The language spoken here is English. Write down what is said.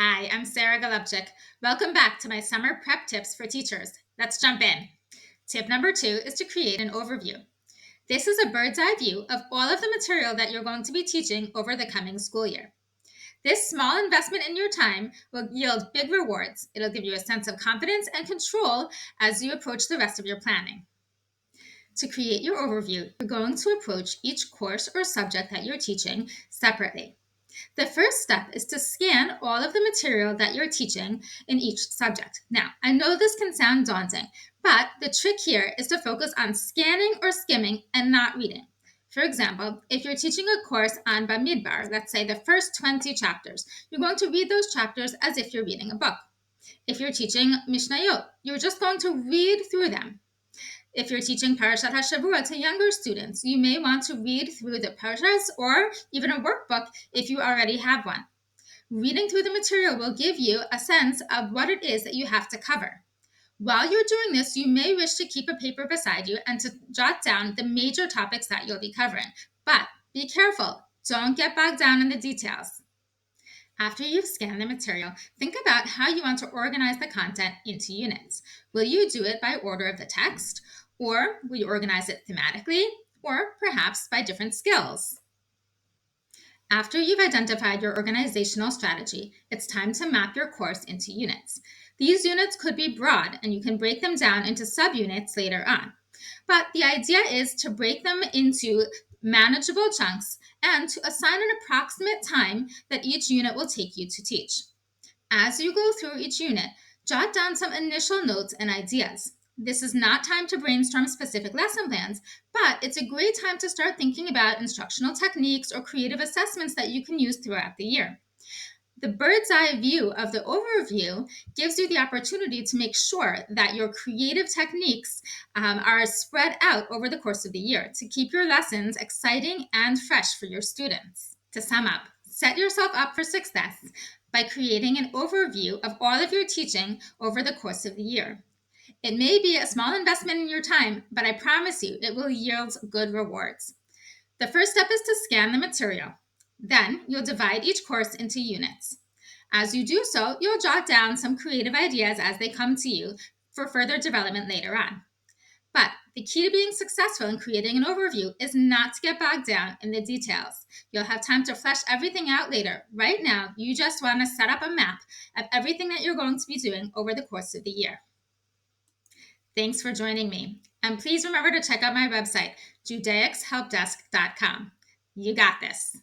Hi, I'm Sarah Golubchik. Welcome back to my summer prep tips for teachers. Let's jump in. Tip number 2 is to create an overview. This is a bird's eye view of all of the material that you're going to be teaching over the coming school year. This small investment in your time will yield big rewards. It'll give you a sense of confidence and control as you approach the rest of your planning. To create your overview, you're going to approach each course or subject that you're teaching separately. The first step is to scan all of the material that you're teaching in each subject. Now, I know this can sound daunting, but the trick here is to focus on scanning or skimming and not reading. For example, if you're teaching a course on Bamidbar, let's say the first 20 chapters, you're going to read those chapters as if you're reading a book. If you're teaching Mishnayot, you're just going to read through them. If you're teaching Parashat HaShavua to younger students, you may want to read through the parashas or even a workbook if you already have one. Reading through the material will give you a sense of what it is that you have to cover. While you're doing this, you may wish to keep a paper beside you and to jot down the major topics that you'll be covering. But be careful, don't get bogged down in the details. After you've scanned the material, think about how you want to organize the content into units. Will you do it by order of the text, or will you organize it thematically, or perhaps by different skills? After you've identified your organizational strategy, it's time to map your course into units. These units could be broad, and you can break them down into subunits later on. But the idea is to break them into manageable chunks and to assign an approximate time that each unit will take you to teach. As you go through each unit, jot down some initial notes and ideas. This is not time to brainstorm specific lesson plans, but it's a great time to start thinking about instructional techniques or creative assessments that you can use throughout the year. The bird's eye view of the overview gives you the opportunity to make sure that your creative techniques are spread out over the course of the year to keep your lessons exciting and fresh for your students. To sum up, set yourself up for success by creating an overview of all of your teaching over the course of the year. It may be a small investment in your time, but I promise you it will yield good rewards. The first step is to scan the material. Then you'll divide each course into units. As you do so, you'll jot down some creative ideas as they come to you for further development later on. But the key to being successful in creating an overview is not to get bogged down in the details. You'll have time to flesh everything out later. Right now, you just want to set up a map of everything that you're going to be doing over the course of the year. Thanks for joining me. And please remember to check out my website, judaicshelpdesk.com. You got this.